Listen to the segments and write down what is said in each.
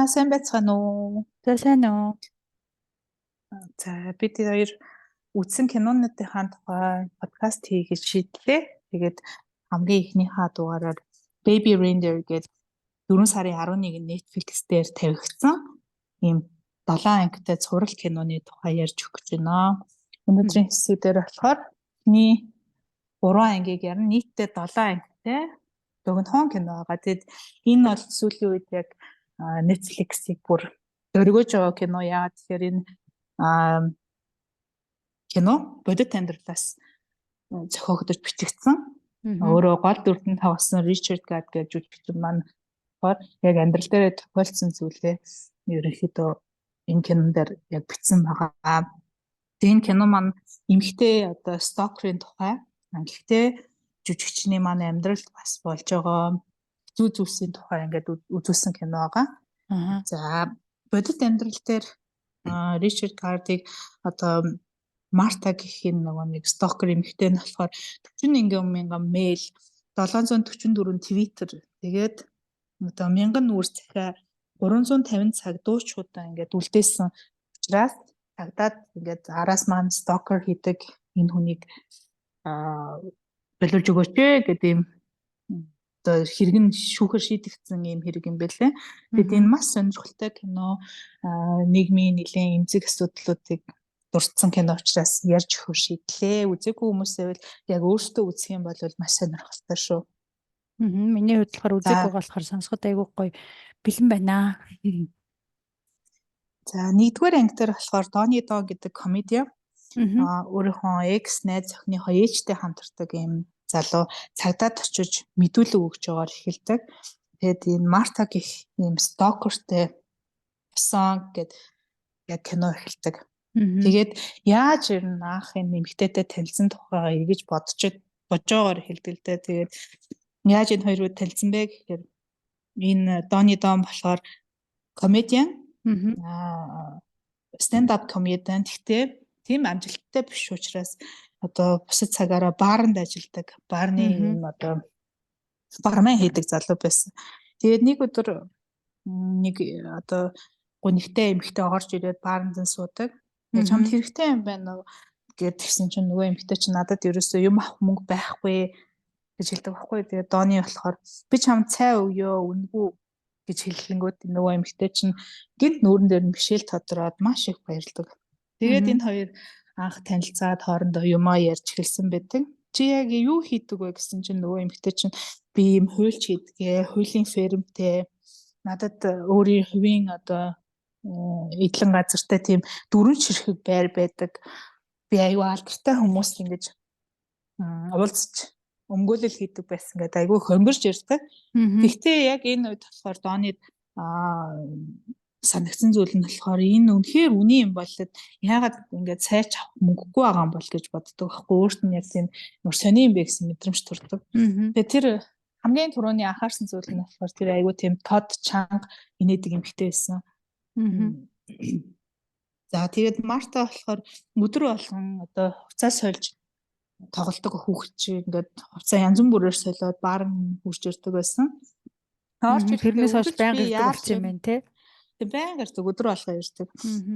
Сайн байцгаана уу? За сайн уу? За бид хоёр үзсэн кинонуудынхаа тухай подкаст хийх гэж шийдлээ. Тэгээд хамгийн ихнийхээ дугаараар Baby Reindeer гэдэг 4 сарын 11-нд Netflix дээр тавигдсан ийм 7 ангитай цуврал киноны тухай ярьж өгч байна. Өнөөдрийн хэсэг дээр болохоор эхний 3 ангийг ярина. Нийтдээ 7 ангитай богинохон кино байгаа. Тэгэд энэ бол сүүлийн үед яг Netflix-ийг бүр дөргиж байгаа кино. Яагаад тэгэхээр энэ кино бодит амьдралаас зохиогдож бичигдсэн. Өөрөө гол дүрдэн тавсан Ричард Гад гэж жүжигчин маань яг амьдрал дээр тохиолдсон зүйлээ ерөнхийдөө энэ кинон дээр яг бичсэн байгаа. Тэгээ энэ кино маань эмэгтэй одоо стокерийн тухай. Гэхдээ жүжигчний маань амьдралд бас болж байгаа зүй зүйлсийн тухай ингээд үзүүлсэн кино байгаа. За бодит амьдрал дээр Ричард Гардыг одоо Марта гэх нөгөө нэг стокер эмэгтэй нь болохоор 41 мянган мэйл, 744 твиттер, тэгээд одоо 1000 нүүрс захиа 350 цаг дуучуудаа ингээд үлдээсэн учраас цагдаад ингээд араас маань стокер хийдэг энэ хүнийг боловж өгөөч гэдэг юм одоо хэрэгэн шүүхээр шийдэгдсэн юм хэрэг юм байлээ. Тэгэд энэ маш сонирхолтой кино, нийгмийн нэлийн эмзэг асуудлуудыг дурдсан кино учраас ярьж өгөх шийдлээ. Үзээгүй хүмүүсээ бол яг өөртөө үзэх юм бол маш сонирхолтой шүү. Миний хувьд болохоор үзээгүй болохоор сонсоход айгүй гоё бэлэн байна. За нэгдүгээр анги дээр болохоор Donnie Dog гэдэг комедиан өөрийнхөө экс найз охиныхоо ээжтэй хамтардаг юм залуу цагдаад очиж мэдүүлэг өгч байгаагаар эхэлдэг. Тэгээд энэ Марта гэх юм стокертэй сон гэд яг кино эхэлдэг. Тэгээд яаж ирнэ аахын нэмэгтэйтэй танилцсан тухайгаа эргэж бодож байгаагаар хэлдэг л дээ. Тэгээд яаж энэ хоёр үед танилцсан бэ гэхээр энэ Donnie Dog болохоор комедиан stand up comedian гэхдээ тийм амжилттай биш учраас одоо бусад цагаараа баарнд ажилладаг, баарны юм одоо бармен хийдэг залуу байсан. Тэгээд нэг өдөр нэг одоо гонигтай эмэгтэй орж ирээд баарнд суудаг. Чамд хэрэгтэй юм байна уу гэд тэгсэн чинь нөгөө эмэгтэй чинь надад ерөөсөө юм авах мөнгө байхгүй гэж хэлдэг байхгүй. Тэгээд Дони болохоор би чамд цай өгөө, үнэгүй гэж хэллэнгүүт нөгөө эмэгтэй чинь гинт нүүрэн дээр мишэл тодроод маш их баярлдаг. Тэгээд энэ хоёр анх танилцаад хоорондоо юмаа ярьж эхэлсэн байдаг. Чи яг юу хийдэг вэ гэсэн чинь нөгөө эмэгтэй чинь би юм хуульч хийдгээ, хуулийн фермтэй. Надад өөрийн хувийн одоо эдлэн газартай тийм 4 ширхэг байр байдаг. Би аюу алдартай хүмүүс ингэж уулзч өмгөөлөл хийдэг байсан гэдэг айгүй хөнгөрч ирдэг. Гэхдээ яг энэ үед болохоор Донид санагдсан зүйл нь болохоор энэ үнэхээр үний юм болоод яагаад ингээд сайч авах мөнгөгүй байгаа юм бол гэж боддог байхгүй. Өөрт нь яг тийм сони юм бэ гэсэн мэдрэмж төрдөг. Тэгээ тэр хамгийн түрүүний анхаарсан зүйл нь болохоор тэр айгүй тийм тод чанга инээдэг эмэгтэй байсан. За тэгээд Марта болохоор өдөр болгон одоо хуцаа сольж тоглолдог хүүхэд чи ингээд хуцаа янз бүрээр солиод баарн хурж ирдэг байсан. Тэрнээс хойш байнга ирдэг болсон юм байна те. Тэг байнга ирдэг өдөр болгоо ирдэг.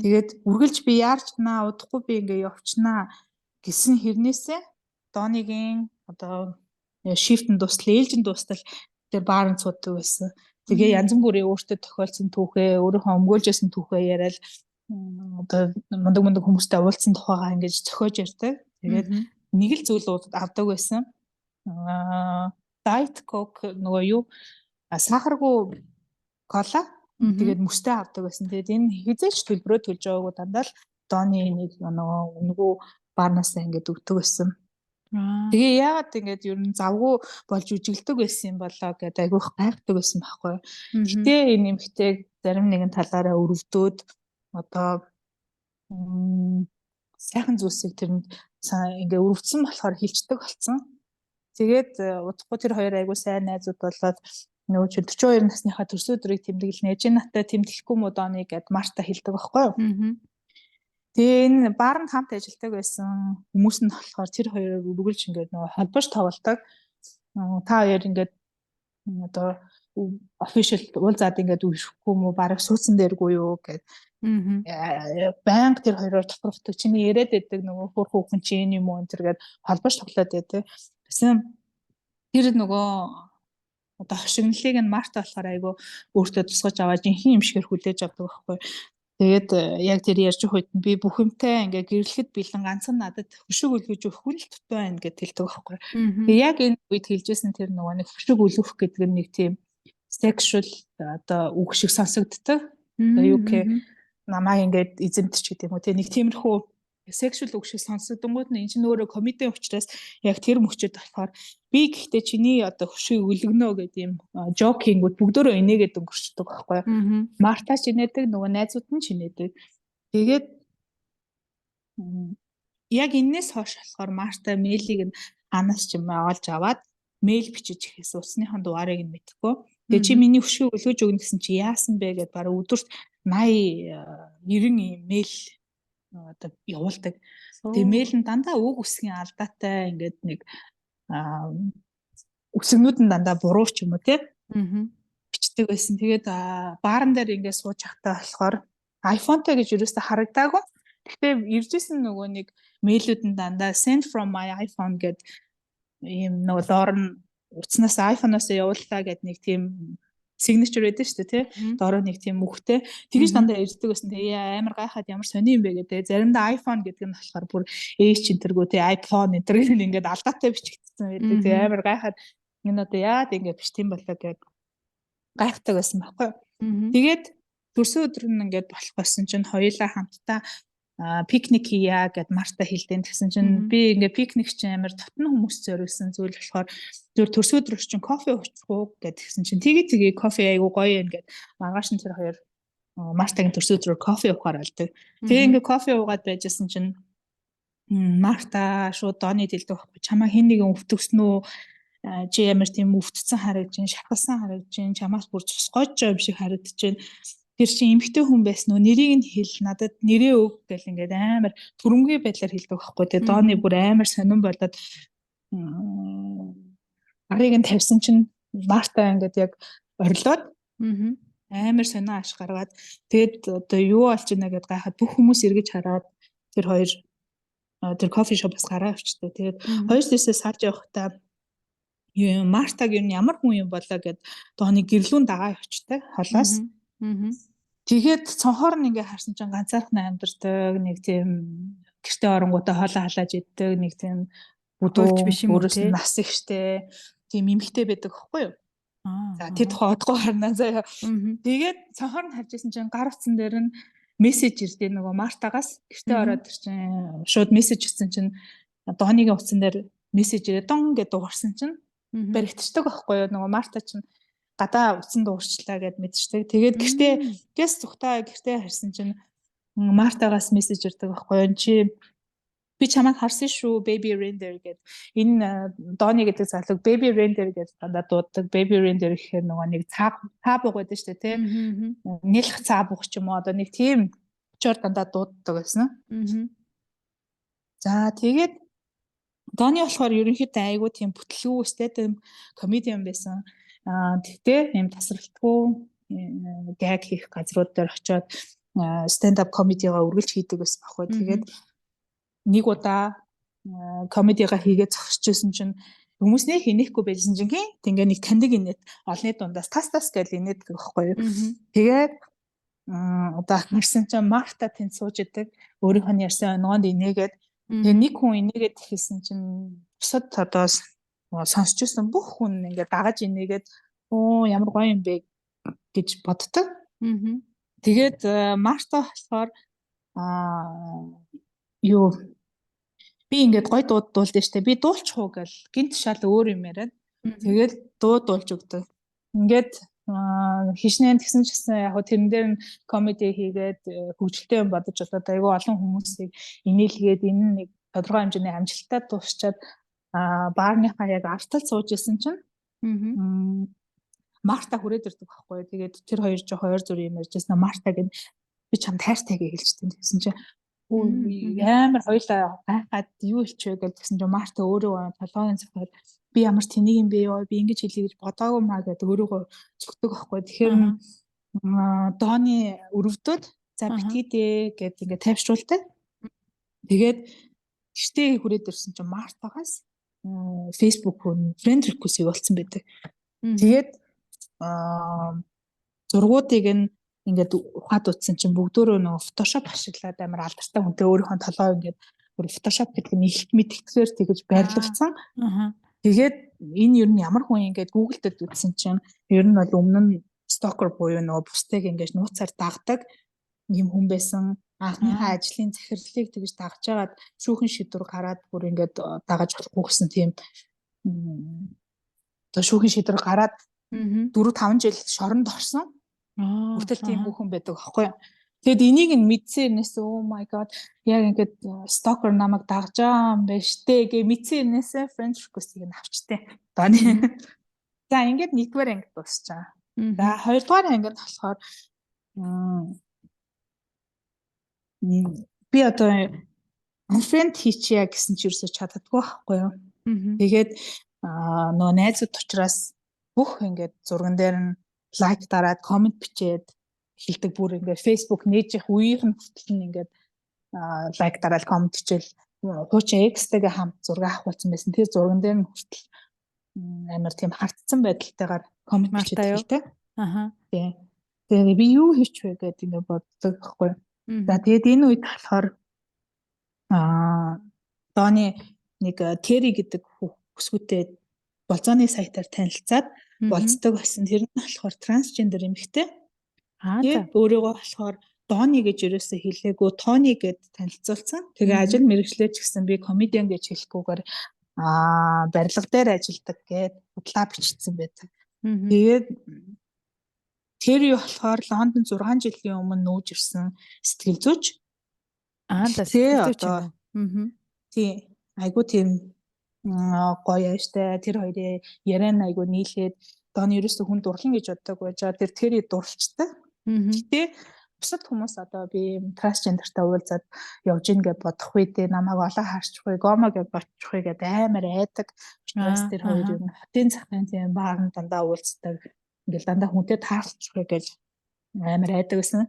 Тэгээд үргэлж би яарчнаа удахгүй би ингээ явчнаа гэсэн хэрнээсээ Донигийн одоо шифтэн дуустал ээлжин дуустал тэр баарн цуудаг байсан. Тэгээ янз бүрийн өөртөө тохиолдсон түүхээ өөрийнхөө өмгөөлжсэн түүхээ яриад одоо мундаг хүмүүстэй уулзсан тухайгаа ингэж зохиож ярьдаг. Тэгээд нэг л зүйл авдаг байсан. Diet Coke нөгөө юу сахаргүй кола тэгээд мөстэй авдаг байсан. Тэгээд энэ хизээч төлбөрөө төлж байгаагүй дандаа л Дони нэг нөгөө үнгүү баарнасаа ингэж өгдөг байсан. Тэгээ яагаад ингэж ер нь завгүй болж үжиглдэг байсан юм болоо гэдэг айгүйх гайхдаг байсан байхгүй. Гэтэ энэ нэмэгтэй зарим нэгэн талаараа өрөвдөөд одоо сайхан зүйлсийг тэрэнд ингээ өрөвдсөн болохоор хилчдэг болсон. Тэгээд удахгүй тэр хоёр айгүй сайн найзууд болоод нөгөө 42 насныхаа төрсөн өдрийг тэмдэглэн ээж наттай тэмдэглэхгүй мө Дони гэд Марта хэлдэг байхгүй юу. Тэгээ энэ баарнд хамт ажилладаг байсан хүмүүс нь болохоор тэр хоёроор үргэлж ингээд нөгөө холбож тоглолдог. Та хоёр ингээд одоо official уулзаад ингээд үерхгүй юм уу бараг суудсан дээргүй юу гэд банк тэр хоёроор тохирохдаг чиний яриад байдаг нөгөө хөр хүүхэн чи энэ юм уу энэ төргээд холбож тоглоод байдаг. Гэсэн тэр нөгөө одоо хошигнлыг нь Марта болохоор айгу өөртөө тусгаж аваад жинхэнэ юм шигээр хүлээж авдаг байхгүй. Тэгээд яг тэр ярьж байхад би бүх юмтай ингээ гэрлэхэд бэлэн ганцхан надад хөшиг үлгэж өгөх нь л тутаа байна гэд хэлдэг байхгүй. Тэгээд яг энэ үед хэлжсэн тэр нөгөө нэг хөшиг үлгэх гэдэг нь нэг тийм sexual одоо үг шиг сонсогддог. Одоо UK намайг ингээд эзэмтч гэдэг юм уу те нэг тиймэрхүү sexual үг шиг сонсогдонгууд нь эн чинь өөрөө комеди учраас яг тэр мөчөд болохоор би гэхдээ чиний одоо хөшиг үлгэнө гэдэг юм жокингүүд бүгдөө инээгээд өнгөрчдөг байхгүй. Марта чинээдэг нөгөө найзууд нь чинээдэг. Тэгээд яг энэс хойш болохоор Марта мэйлийг нь ханаас ч юм олж аваад мэйл бичиж ихээс усныхан дугаарыг нь мэдэхгүй. Тэгээ чи миний хөшиг үлгэж өгнө гэсэн чи яасан бэ гэдээ бараг өдөрт 80 90 мэйл одоо явуулдаг. Тэгээ мэйл нь дандаа үг үсгийн алдаатай ингээд нэг үсгнүүд нь дандаа буруу ч юм уу те бичдэг байсан. Тэгээд баарн дээр ингээд сууж явахтаа болохоор iPhone-тай гэж юусаа харагдаагүй. Гэхдээ иржсэн нөгөө нэг мэйлүүд нь дандаа send from my iPhone гэд ийм нөгөө доор нь утаснаас iPhone-оос явууллаа гэд нэг тийм signature байдаг шүү дээ тий. Доороо нэг тийм үгтэй. Тэгэж дандаа ирдэг байсан. Тэгээ амар гайхаад ямар сони юм бэ гэдэг. Заримдаа iPhone гэдэг нь болохоор бүр H энтергүй тий iPhone энтер гэх нь ингээд алдаатай бичигдсэн байдаг. Тэгээ амар гайхаад энэ одоо яад ингээд бичтiin болоо гэд гайхдаг байсан байхгүй. Тэгээд төрсөн өдөр нь ингээд болох байсан чинь хоёулаа хамтдаа пикник хийя гэд Марта хэлдэн тэгсэн чинь би ингээ пикник чинь амар дотны хүмүүс зориулсан зүйл болохоор зөв төрсөн өдөр чинь кофе уучих уу гэд тэгсэн чинь тэгээ кофе айгу гоё юм гэд маргааш нь тэр хоёр Мартагийн төрсөн өдрөөр кофе уухаар алдаг. Тэгээ ингээ кофе уугаад байжсэн чинь Марта шууд Доны дэлдэг байхгүй чамаа хэн нэгэн өвтгсөн үү чи ямар тийм өвтцэн харагдаж, шахалсан харагдаж, чамаас бүр цусгойж байгаа юм шиг харагдаж. Тэр чинь эмэгтэй хүн байсан уу нэрийг нь хэл надад нэрээ өг гэл ингээд амар түрэмгий байдлаар хэлдэг байхгүй тэгээ Доны бүр амар сонирн болоод арыг нь тавьсан чинь Марта ингээд яг орлоод амар сонио аш гаргаад тэгээд одоо юу болж байна гэд гайхаад бүх хүмүүс эргэж хараад тэр хоёр тэр кофе шопоос гараа авчдаг. Тэгээд хоёр дэсээс сарж явахдаа Мартаг юу ямар хүн юм болоо гэд Доны гэрлүүн дагаа явчихдаг холоос. Тэгээд цонхоор нь ингээ харсан чинь ганцаархан амьдардаг нэг тийм гэртээ оронгуудаа хоолоо халааж иддэг нэг тийм бүдүүр биш юм уу те нас ихтэй тийм эмхтэй байдаг байхгүй юу. За тэд хоодгоо харнаа заяа. Тэгээд цонхоор нь харж исэн чинь гар утсан дээр нь мессеж ирдээ нөгөө Мартагаас гэртээ ороод ир чинь шууд мессеж ирсэн чинь Доныгийн утсан дээр мессеж ирээ дон гэдэг дуурсан чинь баригдчихдаг байхгүй юу нөгөө Марта чинь гадаа утсан дуурчлаа гэд мэдчихдэг. Тэгээд гэртээ гэс зүгтаа гэртээ харсан чинь Мартагаас мессеж ирдэг байхгүй юу. Чи би чамайг харсан шүү baby reindeer гэд. Энэ Доны гэдэг залууг baby reindeer гэж дандаа дууддаг. Baby reindeer гэхээр нөгөө нэг цаабуг байдаг шүү дээ, тийм. Нэлх цаабуг ч юм уу одоо нэг тийм очоор дандаа дууддаг байсан. За тэгээд Доны болохоор ерөнхийдөө айгуу тийм бүтлгүү stand-up comedian байсан. Тэгтээ юм тасралтгүй гэг хийх газрууд дээр очиод stand-up comedy-га үргэлж хийдэг байсан байхгүй. Тэгээд нэг удаа комедига хийгээд зогсчихсэн чинь хүмүүс нэ хийнэхгүй байсан чинь тэгээ нэг таньдаг инээд олны дундаас тас гэж инээд байхгүй. Тэгээд одоо харсан чинь Марта тэнд сууж идэг өөрийнхөө ярьсан онгонд инээгээд тэгээ нэг хүн инээгээд хэлсэн чинь бусад одоо сонсч ирсэн бүх хүн ингээд дагаж инээгээд ямар гоё юм бэ гэж боддог. Тэгээд Марта болохоор юу би ингээд гоё дуулдаа штэ би дуулчих уу гэл гинт шал өөр юм яриад тэгээд дуулж өгдөг. Ингээд хишнээн тэгсэн ч гэсэн яг тэрэн дээр нь комеди хийгээд хөгжилтэй юм бодож одоо айгүй олон хүмүүсийг инээлгээд энэ нэг тодорхой хэмжээний амжилттай дуусчаад баарныхаа яг артал сууж исэн чинь Марта хүрээд ирдэг байхгүй. Тэгээд тэр хоёр жоох ойр зүр юм ярьжсэн Мартаг нь би чам тайртай гэж хэлжтэй гэсэн чинь амар хоёлаа гайхаад юу хэлчихвэ гэж тэгсэн чинь Марта өөрөө толгойн цохоор би ямар тэнийг юм бэ ёо би ингэж хэлье гэж бодоагүй маа гэдэг өөрийгөө зөвхөдөг байхгүй. Тэгэхээр дооны өрөвдөд за битгий дээ гэд ингээд тайвшруулдаг. Тэгээд гэртээ хүрээд ирсэн чинь Мартагаас Facebook хүн friend request явуулсан байдаг. Тэгээд зургуудыг ингээд ухаад утсан чинь бүгдөө нөгөө Photoshop ашиглаад амар алдартай хүнтэй өөрийнхөө толгой ингээд Photoshop гэдэг нь их мэдтгэхээр тэгэж байрлуулсан. Тэгээд энэ ер нь ямар хүн ингээд Google-д үзсэн чинь ер нь бол өмнө нь stalker буюу нөгөө бусдыг ингээд нууцаар дагдаг юм хүн байсан. Анхныхаа ажлын захирлыг тэгж дагж агаад шүүхэн шийдвэр гараад бүр ингээд дагаж болохгүй гэсэн тийм шүүхэн шийдвэр гараад 4-5 жил шоронд орсон. Хүртэл тийм хүн байдаг аахгүй. Тэгэд энийг нь мэдсэн юмнээс oh my god яг ингээд stalker намайг дагж байгаа юм байна штэ гэ мэдсэн юмнээсээ friend request-ийг нь авчтээ. Дооны. За ингээд нэгдүгээр анги дуусчаа. За хоёрдугаар ангид болохоор би одоо unfriend хийчихье гэсэн чи юусоо чаддаггүй байхгүй юу. Тэгээд нөгөө найзууд учраас бүх ингээд зурган дээр нь лайк дараад комент бичээд хэлдэг бүр ингээд Facebook нээж их үеийнх нь хүртэл ингээд лайк дараад комент бичээл хуучин X-тэйгээ хамт зураг авах болсон байсан. Тэр зурган дээр нь хүртэл амар тийм хартцсан байдалтайгаар комент бичээд хэлдэг. Тэгээд би юу хийчихвэ гэдэг ингээд боддог байхгүй. За тэгээд энэ үед болохоор дооны нэг Terry гэдэг бүсгүйтэй болзооны сайтаар танилцаад болцдог байсан. Тэр нь болохоор трансгендер эмэгтэй. Тэгээд өөрийгөө болохоор Доони гэж ерөөсөө хэлээгүй Тони гэд танилцуулсан. Тэгээ ажил мэргэжлэр ч гэсэн би комедиан гэж хэлэхгүйгээр барилга дээр ажилладаг гэд худлаа бичсэн байдаг. Тэгээд тэр юу болохоор Лондон 6 жилийн өмнө нүүж ирсэн сэтгэл зүйч. Сэтгэл зүйч юм. Тийм. Айгуу тийм гоё штэ. Тэр хоёрын яриан айгуу нийлээд Доони ерөөсөө хүн дурлан гэж боддог байж байгаа. Тэр дурлцдаг. Гэтэ бусад хүмүүс одоо би трансгендертай уулзаад явж ийн гэж бодох үедээ намайг олоо харчихгүй, гомо гэж бодчихгүй гэдэг амар айдаг. Учраас тэр хоёр юу хотын захын тийм баарн дандаа уулздаг. Ингээл дандаа хүнтэй таарчихгүй гэж амар айдаг гэсэн.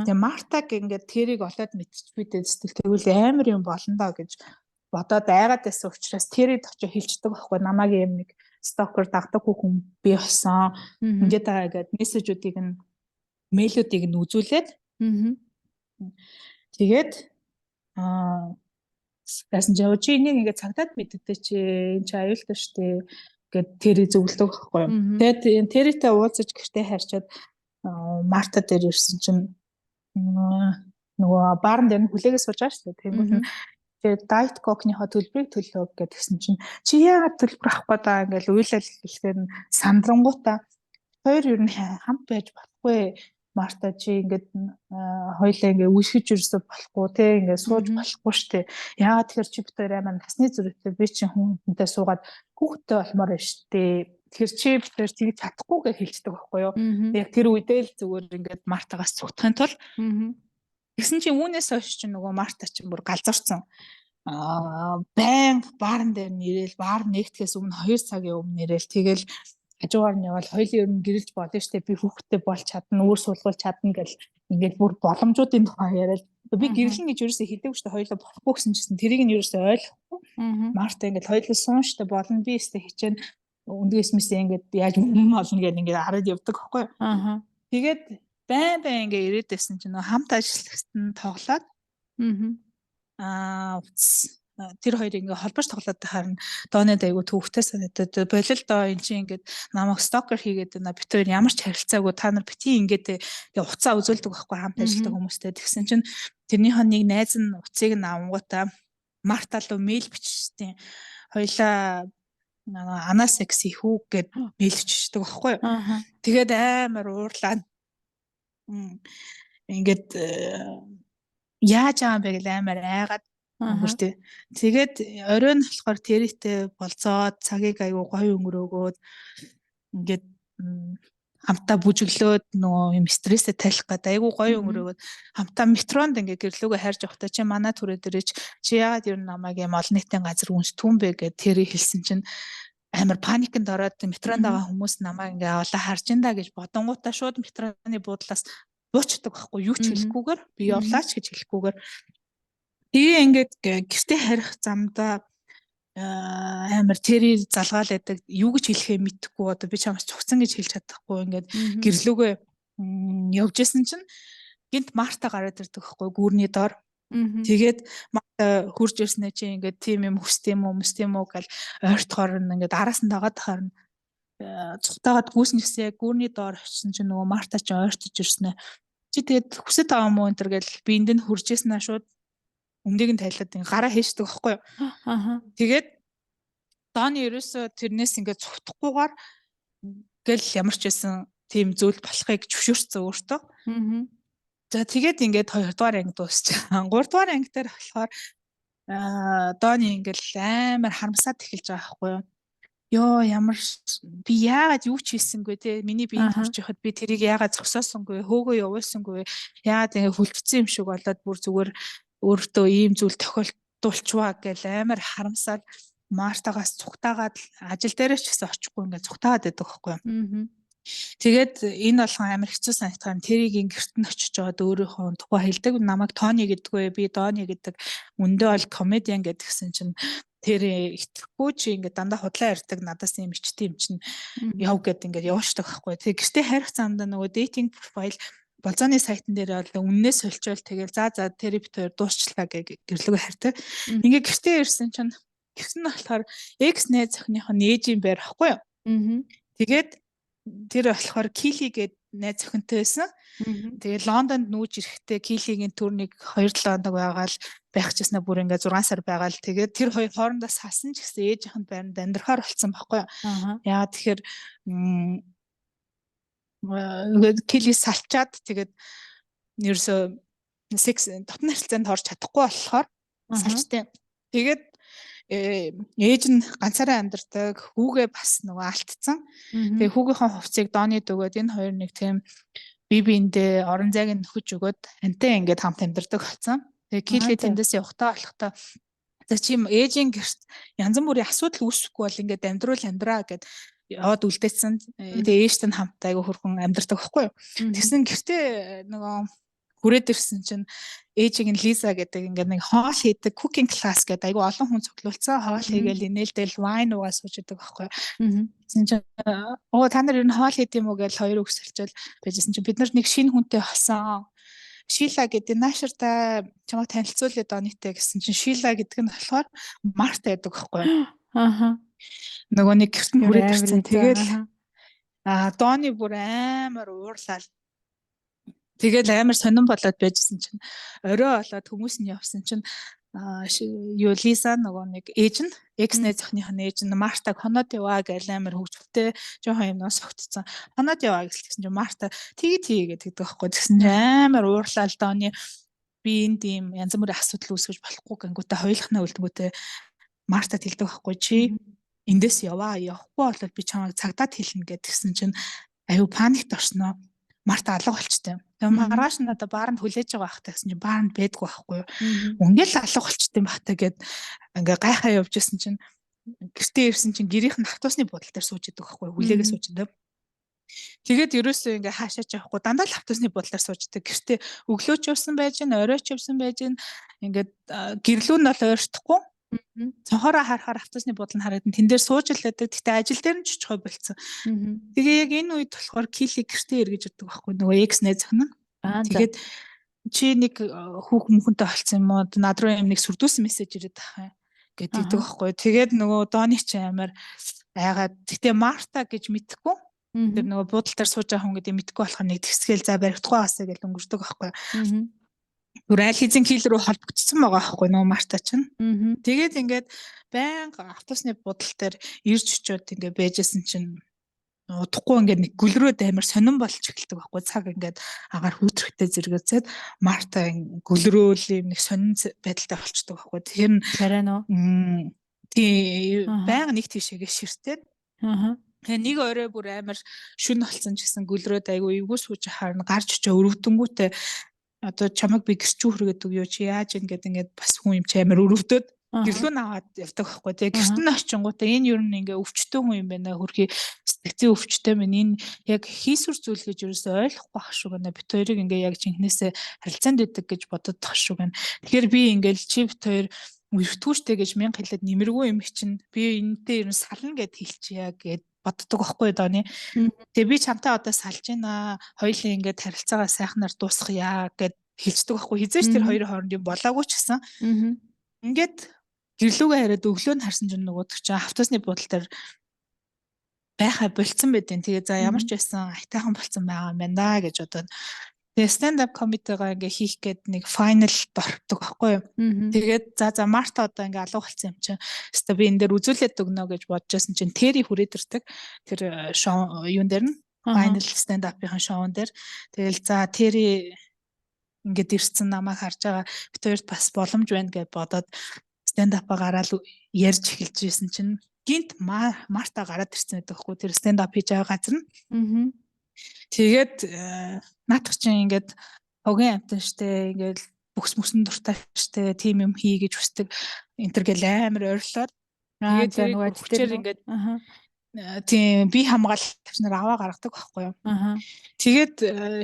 Тэгээ Мартаг ингээд тэрийг олоод мэдчихвээ тэгвэл амар юм болно доо гэж бодоод айгаад байсан учраас тэрийг очиж хэлчихдэг байхгүй намайг юм нэг стокер дагдаг хүн би болсон. Ингээд байгаа гэдэг мессежүүдийг нь мэйлүүдийг нь үзүүлээд тэгээд яасан ч чи энийг ингээд цагтаад мэддэгтэй чи энэ чи аюултай штэ гэд тэрийг зөвлөдөг байхгүй юу. Тэгээд тэрийтэй уулзаж гэртээ харьчаад Марта дээр ирсэн чинь нөгөө баарн дээр нь хүлээгээ сууж байгаа штэ. Тэгээд Diet Coke-ныхоо төлбөрийг төлөө гэдгсэн чинь чи яагаад төлбөр авахгүй даа ингээл уйлал хэлэхээр сандрангуудаа хоёр ер нь хамт байж болохгүй. Марта чи ингээд хоёлаа ингээд үсгэж ирсэн болохгүй те ингээд сууж болохгүй штэ. Яагаад тэгэхээр чи битээр амар насны зүрхтэй би чи хүнтэй суугаад хүүхдтэй болмоор байна штэ. Тэгэхээр чи битээр тийг чадахгүй гэж хэлцдэг байхгүй юу. Яг тэр үедээ л зүгээр ингээд Мартагаас цугтахын тулд гэсэн чи үүнээс хойш чи нөгөө Марта чи бүр галзуурсан. Байн баарн дээр нэрэл баар нэгтгэхээс өмнө 2 цагийн өмнө нэрэл тэгэл хажуугаар нь явал хоёлын ер нь гэрэлж болно штэ би хүүхдтэй болж чадна өөр суулгуулж чадна гэл ингээд бүр боломжуудын тухай яриад би гэрлэн гэж ерөөсөө хэлдэг штэ хоёлоо болохгүй гэсэн чинь тэрийг нь ерөөсөө ойлгохгүй. Марта ингээд хоёлоо суун штэ болно би өстө хичээн үндгээс мэсээ ингээд яаж юм олно гэдэг ингээд хараад явдаг байхгүй. Тэгээд байн ингээд ирээдсэн чинь хамт ажиллагчд нь тоглоод тэр хоёр ингээ холбооч тоглоод харна доонод айгу төвхтэй санагдаад болил доо эн чинь ингээд намайг стокер хийгээд байна бит хоёр ямар ч харилцаагүй та нар бити ингээд уцаа үзүүлдэг байхгүй хамт ажилладаг хүмүүстэй тэгсэн чинь тэрнийхээ нэг найз нь уцыг нь авангуудаа Марта руу мэйл бичсэн хоёлаа анаас секс ихүү гэд мэйл бичдэг байхгүй тэгээд амар уурлаа ингээд яаж байгаа юм бэ гэж амар айгаад өнгөртөө. Тэгээд оройн болохоор тэрийтэй болцоод цагийг аягүй гоё өнгөрөөгөөд ингээд хамтаа бүжиглөөд нөгөө юм стрессээ тайлах гэдэг аягүй гоё өнгөрөөгөөд хамтаа метронд ингээд гэрлүүгээ хайрж явахдаа чи манай түрээ дээрээ чи яагаад ер нь намайг юм олон нийтийн газар үнс түн бэ гэд тэрий хэлсэн чинь амар паникнд ороод метронд Мгм. байгаа хүмүүс намайг ингээ олоо харж инда гэж бодонгуудаа шууд метроны буудлаас буучдаг байхгүй юу ч Мгм. хэлэхгүйгээр би Мгм. явлаач гэж хэлэхгүйгээр тэгээ ингээд гэртээ харих замдаа амар тэрий залгаал байдаг юу гэж хэлэхээ мэдэхгүй одоо би чамаас цугцсан гэж хэлж чадахгүй ингээд Мгм. гэрлүүгээ явж исэн чинь гинт Марта гараад ирдэг байхгүй гүүрний доор. Мгм. Тэгээд Марта хурж ирснэ чи ингээд тийм юм хүсдэм үү гэл ойртохоор ингээд араас нь дагаад харна. Цухтагаад гүйснэсээ гүүрний доор очсон чинь нөгөө Марта ч ойртож ирснэ. Чи тэгээд хүсэж байгаа юм уу энэ төр гэл би энд нь хурж ирснэ шууд өмнөдийг нь тайлаад гараа хийждэг байхгүй юу. Аха. Тэгээд Дооны ерөөсөө тэрнээс ингээд цухтахгүйгээр гэл ямар ч байсан тийм зүйл болохыг зөвшөөрсөн өөртөө. Мгм. За тэгээд ингээд 2 дугаар анги дуусчихсан. 3 дугаар анги дээр болохоор Дооны ингээл амар харамсаад эхэлж байгаа байхгүй юу. Йоо ямар би яагаад юу ч хийсэнгүй те миний биеинд Аха. хурж яхад би тэрийг яагаад зогсоосонгүй хөөгөө явуулсангүй яагаад ингэ хүлцсэн юм шиг болоод бүр зүгээр өөртөө ийм зүйл тохиолдуулчваа гэл амар харамсаад Мартагаас цухтаагаад ажил дээрээ ч гэсэн очихгүй ингээд цухтаагаад байдаг байхгүй юу. Мгм. Тэгээд энэ болгон амар хэцүү санагдахаар тэрийг гэрт нь очиж жоод өөрийнхөө тухай хэлдэг. Намайг Тони гэдэггүй би Дони гэдэг өндөө бол комедиан гэдгсэн чинь тэр итгэхгүй чи ингээд дандаа худлаа ярьдаг надаас юм ичтэй юм чинь яв гэд ингээд явуулдаг байхгүй. Тэгээ гэртээ харих замдаа нөгөө дейтинг профайл болзооны сайтн дээр бол үннээс соличвол тэгэл за тэр бит хоёр дуусчлаа гэх гэрлүүгээ харьдаг. Ингээд гэртээ ирсэн чинь гэрсэн нь болохоор экс найз охиных нь ээжийн байр байхгүй юу. Мгм. Тэгээд тэр болохоор Кили гээд найз охинтой байсан. Мгм. Тэгээд Лондонд нүүж ирэхдээ Килигийн төрнийг 2-7 хоног байгаал байх гэжснээр бүр ингээ 6 сар байгаал. Тэгээд тэр хоёр хоорондоо салсан ч гэсэн ээжийнх нь байранд амьдрахаар болсон байхгүй юу. Аха. Яа тэгэхээр Кили салчаад тэгээд ерөөсөө секс дотны харилцаанд орж чадахгүй болохоор салчтай. Тэгээд ээж нь ганцаараа амьдардаг хүүгээ бас нөгөө алдсан. Тэгээ хүүгийнхээ хувцсыг Донид өгөөд энэ хоёр нэг тийм бие биендээ орон зайг нь нөхөж өгөөд антай ингээд хамт амьдардаг болсон. Тэгээ Кили тэндээс явахтаа болохтаа за чи ээжийн гэрт янз бүрийн асуудал үүсэхгүй бол ингээд амьдраа гэд яваад үлдээсэн. Тэгээ ээжтэй нь хамт айгу хөрхөн амьдардаг байхгүй юу. Тэгсэн гэртээ нөгөө хүрээд ирсэн чинь ээжийг нь Лиза гэдэг ингээд нэг хоол хийдэг cooking class гэдэг айгу олон хүн цуглуулсан хоол хийгээл инээлдэл wine уугаа сууж идэг байхгүй юу. Тэгсэн чинь та нар ер нь хоол хийд юм уу гэж хоёр өгсөлчөөл байжсэн чинь бид нар нэг шинэ хүнтэй болсон. Шила гэдэг нааширтай чамайг танилцуулъя Донитэй гэсэн чинь Шила гэдэг нь болохоор Марта гэдэг байхгүй юу. Аха. Нөгөө нэг гэрт нь хүрээд ирсэн. Тэгэл Дони бүр амар уурлал. Тэгэл амар сонирн болоод байжсэн чинь орой болоод хүмүүс нь явсан чинь юу Лиза нөгөө нэг ээж нь экс найз охиных нь ээж нь Мартаг хоноод яваа гэж амар хөвгөлтэй жоохон юмнаас огтцсон. Хоноод яваа гэсэн чинь Марта тэгээ гэдэг байхгүй. Тэгсэн чинь амар уурлал Дони би энэ тийм янз бүрийн асуудал үүсгэж болохгүй гингүүтээ хоёулахнаа үлдэнгүүтээ Мартад хэлдэг байхгүй чи эндээс явахгүй болоод би чамайг цагдаад хэлнэ гэдгсэн чинь аюу паникт орсноо. Марта алга болчтой. Тэгээ маргааш нь одоо бааранд хүлээж байгаа байхтай гэсэн чинь бааранд байдгүй байхгүй юу. Ингээл алга болчтой байхтай гээд ингээ гайхаа явж исэн чинь гэртээ ирсэн чинь гэрийнх нь автобусны буудлын дээр сууж идэг байхгүй юу. Хүлээгээ сууж идэг. Тэгээд ерөөсөө ингээ хаашаач явахгүй дандаа л автобусны буудлаар сууж идэг. Гэртээ өглөөч явсан байж гэн оройч явсан байж гэн ингээд гэрлүү нь бол ойртохгүй. Цонхороо харахаар автобусны буудлыг харагдан тэн дээр сууж л байдаг. Гэтэ ажил дээр нь ч чухал болцсон. Тэгээ яг энэ үед болохоор Кили гэртээ эргэж ирдэг байхгүй нөгөө экс найз охин нь. Тэгээд чи нэг хүүхэнтэй олцсон юм уу? Над руу юм нэг сүрдүүлсэн мессеж ирээд байгаа гэдэг байхгүй. Тэгээд нөгөө Дони ч амар айгаад гэтээ Марта гэж мэдхгүй. Тэр нөгөө буудлын дээр сууж байгаа хүн гэдэг мэдхгүй болохоор нэг тэгсгээл за баригдахгүй байсаа гэж өнгөрдөг байхгүй. Гүр айл хэзэн Кили рүү холбогдсон байгаа байхгүй нөгөө Марта чинь. Тэгээд ингээд байнга автобусны буудлын дээр ирж очиод ингээд байжсэн чинь удахгүй ингээд нэг гүлрөөд амар сонирн болж эхэлдэг байхгүй цаг ингээд агаар хүүтрэхтэй зэрэгцээд Марта гүлрөөл юм нэг сонирн байдалтай болчдөг байхгүй тэгэхээр тий байнга нэг тийшээгээ ширтээд тэгээ нэг орой бүр амар шүн болсон ч гэсэн гүлрөөд айгу эвгүй сууж харна гарч очоо өрөвдөнгүүтээ одоо чамайг би гэрч хүргээд өгөө чи яаж ингэж ингээд бас хүн юм чи амар өрөвдөд гэрлүүн аваад явдаг байхгүй. Тэгээ Аха. гэртэн очингуудаа энэ юу нэг ингээ өвчтөн хүн юм байна. Хөрхий сэтгцийн өвчтэй минь энэ яг хийсвэр зүйл гэж ерөөсөй ойлгохгүй ах шүү гэнэ. Бит хоёрыг ингээ яг жинхнээсээ харилцаанд идэг гэж боддог шүү гэнэ. Тэгэхээр би ингээл чи бит хоёр өвтгүүштэй гэж мянга хэлээд нэмэргүй юм чинь би энэтэй ер нь сална гэд хэлчихье гэд боддог байхгүй дооны. Тэгээ би чамтай одоо салж гинэ. Хоёулаа ингээд харилцаагаа сайхнаар дуусгая гэд хэлждэг байхгүй. Хизээч тэр хоёрын хооронд юм болоогүй ч гэсэн. Ингээд гэрлүүгээ хараад өглөө нь харсан чинь нөгөө чинь автосны буудал дээр байхаа болцсон байдیں۔ Тэгээ за ямар ч байсан айтайхан болцсон байгаа юм байна да гэж бодоод тэгээ stand up comedy-гаа ингээ хийх гээд нэг final дордог байхгүй юу. Тэгээд за Марта одоо ингээ алуу болцсон юм чинь. Хэвээ би энэ дээр үзүүлээд өгнө гэж бодожсэн чинь Тэри хүрээд ирдэг. Тэр шоу юун дээр нь final stand up-ийн шоун дээр. Тэгэл за Тэри ингээд ирсэн намайг харж байгаа бит хоёрт бас боломж байна гэж бодоод stand up-а гараад ярьж эхэлж байсан чинь гинт Марта гараад ирсэн байдаг хгүй тэр stand up хийж байгаа газар нь. Тэгээд наадах чинь ингээд хогийн амтан штэ ингээд бүхс мөсөн дуртай штэ тим юм хий гэж хүсдэг энтер гэл амар ойрлоод тэгээд нөгөө хүчээр ингээд тийм би хамгаалалт тавьснаар аваа гаргадаг байхгүй юу. Тэгээд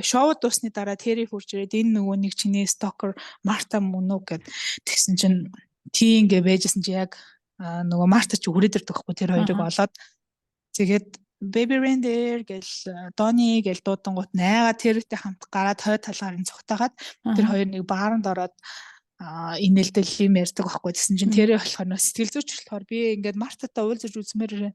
шоу дуусны дараа Тэри хурж ирээд энэ нөгөө нэг чиний стокер Марта мөн үү гэд тэгсэн чинь тийм гэ байжсэн чи яг нөгөө Марта ч хүрээд ирдэг байхгүй тэр хоёрыг олоод тэгээд Baby Reindeer гэл Дони гэл дуудангууд найгаа тэртэй хамт гараад хой талгаар нь цогтойгаад тэр хоёр нэг бааранд ороод инээлдэл юм ярьдаг байхгүй. Тэгсэн чинь тэрэ болохоор сэтгэл зүйч болохоор би ингээд Мартатай уулзаж үзмээр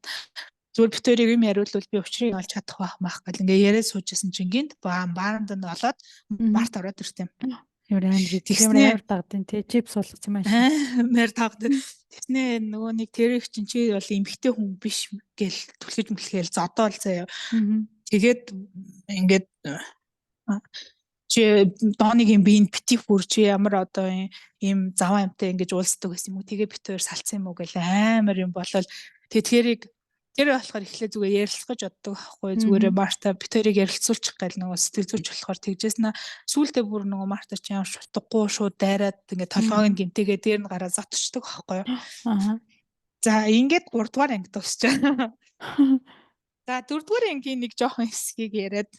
зүгээр бит хоёрыг юм яриулвал би учрыг олж чадах байх гэл ингээ яриад суужсэн чинь гинт бааранд нь олоод Март ороод ирсэн юм. Ямар амар дагдсан тий чипс болгосон юм аа. Мэр дагдсан. Тэснэ нөгөө нэг тэрэг чинь чи бол эмхтэй хүн биш гэл түлхэж мэлгээл зодоол заяа. Тэгээд ингээд чи Доныгийн биенд бити бүр чи ямар одоо ийм заван амтай ингэж уулздаг байсан юм уу. Тэгээ бит хоёр салцсан юм уу гэл амар юм болол тэгээд тэр болохоор эхлээ зүгээр ярилцах гэж боддог байхгүй зүгээр Марта бит хоёрыг ярилцуулчих гэл нөгөө сэтгэл зүйч болохоор тэгжсэн сүүлдээ бүр нөгөө Марта ч ямар шутгагүй шууд дайраад ингээд толгойг нь гимтэйгээ дээр нь гараа зотчдөг байхгүй. За ингээд 3 дугаар анги дуусчаа. За 4 дугаар ангийн нэг жоохон хэсгийг яриад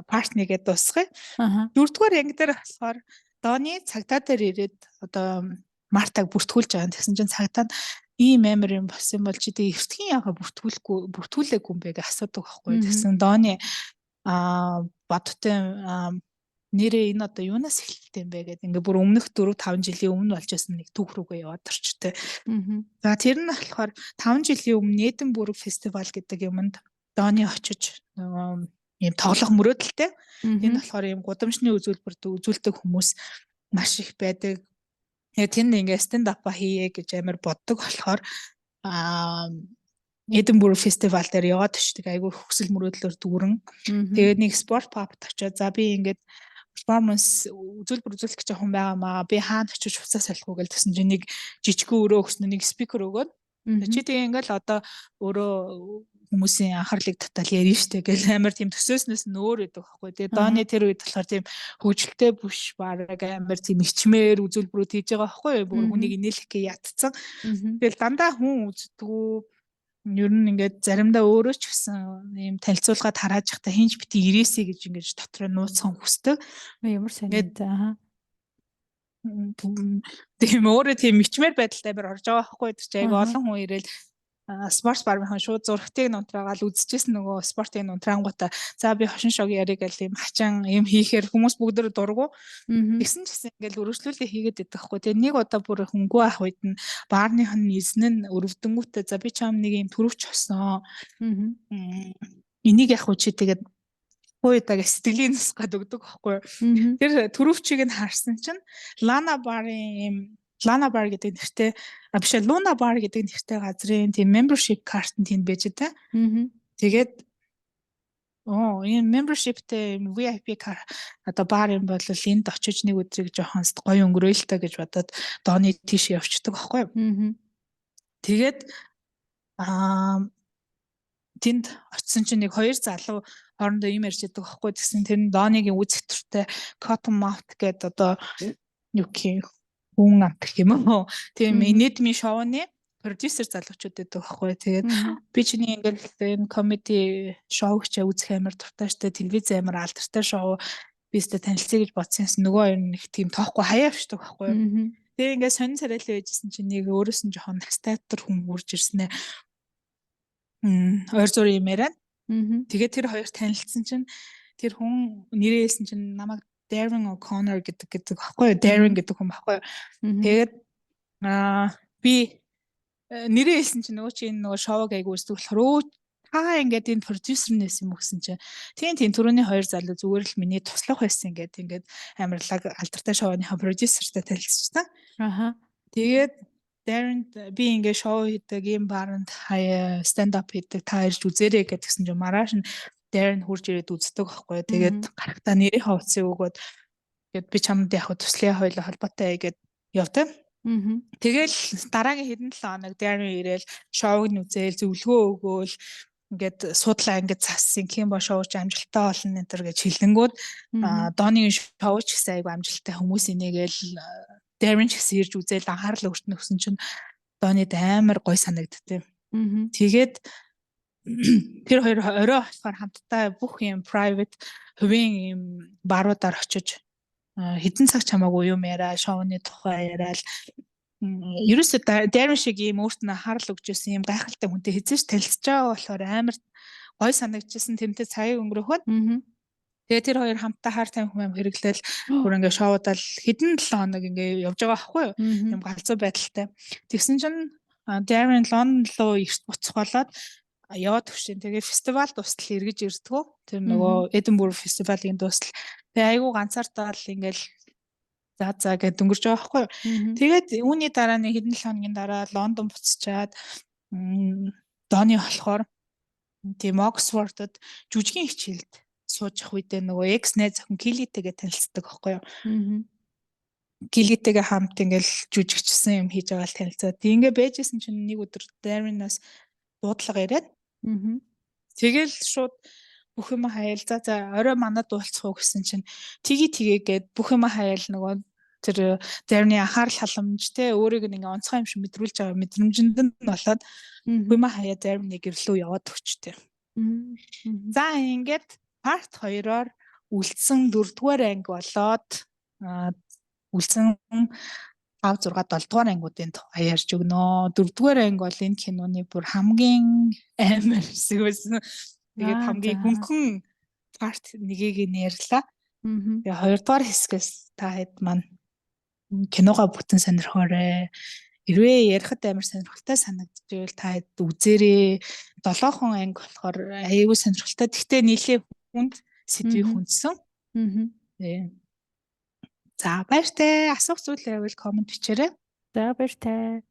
партнергээд дуусгая. 4 дугаар анги дээр болохоор Доны цагдаа дээр ирээд одоо Мартаг бүртгүүлж байгаа. Тэгсэн чинь цагдаа нь ийм амар юм болсон бол чи тэгээ эртхэн яага бүртгүүлээгүй юм бэ гэж асуудаг байхгүй. Тэгсэн Доны бодтой нэрээ энэ одоо юунаас эхэлтэй юм бэ гэдэг ингээ бүр өмнөх 4-5 жилийн өмнө болж байсан нэг түүх рүүгээ яваад орчтой. За тэр нь болохоор 5 жилийн өмнө Эдинбург фестивал гэдэг юмд Доны очиж ийм тоглох мөрөөдөлтэй. Энэ болохоор ийм гудамжны үзүүлбэрт үзүүлдэг хүмүүс маш их байдаг. Тэнд ингээ stand up хийе гэж амар боддог болохоор Эдинбург фестивал дээр яваад очдөг айгүй хүсэл мөрөөдлөөр дүүрэн. Тэгээд нэг спорт пабт очиод за би ингээд перформанс үзүүлбэр үзүүлэх гэж хүн байгаамаа би хаана очиж хуцаа салах уу гэж тэгсэн чинь нэг жижигхэн өрөө өгсөн нэг спикер өгөөд чи тэгээ ингээл одоо өөрөө хүмүүсийн анхаарлыг татал ярина штэ гэл амар тийм төсөөснөөс нь өөр байдаг байхгүй. Тэгээ Доны тэр үед болохоор тийм хөгжилтэй бүш бараг амар тийм ичмээр үзүүлбэрүүд хийж байгаа байхгүй. Бүр хүнийг инээлэх гээ ятцсан. Тэгэл дандаа хүн үздэггүй. Ер нь ингээд заримдаа өөрөө ч гэсэн ийм танилцуулгаад харааж явахдаа хинж бити ирээсэй гэж ингэж дотроо нууцхан хүсдэг. Ямар сонирхолтой тийм өөрөө тийм ичмээр байдалтай амар орж байгаа байхгүй. Тэр чинь айгүй олон хүн ирээл спорт бармынхан шууд зургтыг нунтраагаал үзчихсэн нөгөө спортын нунтраангуудаа за би хошин шог яриг гэл юм хачаан юм хийхээр хүмүүс бүгд дургу тэгсэн ч гэсэн ингээл өргөжлүүлээ хийгээд идэх хгүй тэгээ нэг удаа бүр хөнгөө ах үед нь баарныхан эзэн нь өрөвдөнгүүтээ за би чам нэг юм төрөвч осон энийг яг уу чи тэгээд хуудааг сэтгэлийн нусгаад өгдөг байхгүй тэр төрөвчийг нь харсан чинь Лана Бар гэдэг нэртэй биш Луна Бар гэдэг нэртэй газрын тийм membership card нь тэнд байж таа. Тэгээд энэ membershipтэй VIP card одоо бар юм бол энд очиж нэг өдрийг жоохон гоё өнгөрөөлтэй гэж бодоод Доны тийш явчихдаг байхгүй юу. Тэгээд тэнд очисон чинь нэг хоёр залуу хоорондоо юм ярьж байдаг байхгүй. Тэгсэн тэр нь Доныгийн үзэгдэртэй Cotton Mouth гэдэг одоо юу гэх юм хүн амт гэх юм уу. Тийм Мгм. нийтмийн шоуны продюсер залуучууд байдаг байхгүй. Тэгээд би чиний ингээл энэ комеди шоу ч үзэх амар дуртай штэ, телевиз амар алдартай шоу бистэ танилцъя гэж бодсон юмсан нөгөө хоёр нэг тийм тоохгүй хаяа авчдаг байхгүй. Мгм. Тэгээ ингээд сонин царайлаа байжсэн чинь нэг өөрөөс нь жоохон настатор хүн хурж ирсэн ээ. Ойр зур юм яриа. Мгм. Тэгээд тэр хоёр танилцсан чинь тэр хүн нэрээ хэлсэн чинь намайг Darren O'Connor гэдэг байхгүй юу? Darren гэдэг хүн байхгүй юу? Мгм. Тэгээд би нэрээ хэлсэн чинь нөгөө чинь нөгөө шоуг айгу үздэг болохоор та ингээд энэ продюсернээс юм өгсөн чинь тийм түрүүний хоёр залуу зүгээр л миний туслах байсан ингээд амарлаг алдартай шоуныхаа продюсертэй танилцсан. Аха. Тэгээд Darren би ингээд шоу хийдэг ийм баранд хаяа stand up хийдэг та ирж үзээрэй гэдгсэн чинь маргааш нь Darren хурж ирээд үздэг байхгүй. Тэгээд гарахтаа нэрийнхээ утсыг өгөөд тэгээд би чамд яг туслахын хоёулаа холбоотой гэд явтаа. Тэгэл дараагийн хэдэн 7 хоног Darren ирээл шоуг нь үзээл зөвлөгөө өгөөл ингээд судлаа ингээд зассан хэм ба шоуч амжилттай болно энэ төр гэж хэлэнгүүд Дооны шоуч гэсэн айгу амжилттай хүмүүс инээгээл Darren ч гэсэн ирж үзээл анхаарал өртнө гэсэн чинь Донид амар гой санагдтыг. Тэгээд тэр хоёр орой болохоор хамтдаа бүх юм private хувийн юм баруудаар очиж хэдэн цаг чамаагүй юм яриа, шоуны тухай яриад ерөөсөө Darren шиг ийм өөрт нь анхаарал өгч ирсэн юм гайхалтай хүнтэй хэзээ ч танилцж байгаа болохоор амар гой санагдчихсан тэмтэй цагийг өнгөрөхөд. Тэгээ тэр хоёр хамтдаа хаар тайм хүм хэрэглээл бүр ингээ шоудал хэдэн 7 хоног ингээ явж байгаа байхгүй юу? Юм галзуу байдалтай. Тэгсэн чинь Darren London руу эрт буцах болоод яваад төвшин. Тэгээ фестивал дуустал эргэж ирдгүү. Тэр нөгөө Edinburgh фестивалийн дуустал. Тэгээ айгүй ганцаардаа л ингээл за гэд өнгөрч байгаа байхгүй юу? Тэгээд үүний дараа нэг хэдэн 7 хоногийн дараа Лондон буцчаад Дооны болохоор тийм Оксфордод жүжигийн хичээлд сууж ах үедээ нөгөө экс найз охин Килитэйгээ танилцдаг байхгүй юу? Килитэйгээ хамт ингээл жүжигчсэн юм хийж байгаа л танилцаад. Ингээ байжсэн чинь нэг өдөр Darren-аас дуудлага яриад. Тэгэл шууд бүх юм хаяал за орой манад уулзах уу гэсэн чинь тгийгээд бүх юм хаяал нөгөө тэр Darren-ы анхаарал халамж те өөрийг ингээ онцгой юм шиг мэдрүүлж байгаа мэдрэмжинд нь болоод бүх юм хаяа Darren-ы гэрлөө яваад өгчтэй. За ингээд part 2-оор үлдсэн 4-р анги болоод үлдсэн 5 6 7-р ангиудын тухай ярьж өгнө. 4-р анги бол энэ киноны бүр хамгийн амар хэсэг байсан. Тэгээд хамгийн хөнгөн part 1-ийг нэрлээ. Тэгээ 2-р хэсгээс та хэд маань киногоо бүтэн сонирхоорой. Хэрвээ ярихад амар сонирхолтой санагдчихвэл та хэд үзээрэй. 7хон анги болохоор аюул сонирхолтой. Гэхдээ нийлээ хүнд сэдвийг хүндсэн. За баяртай. Асуух зүйл байвал комент бичээрэй. За баяртай.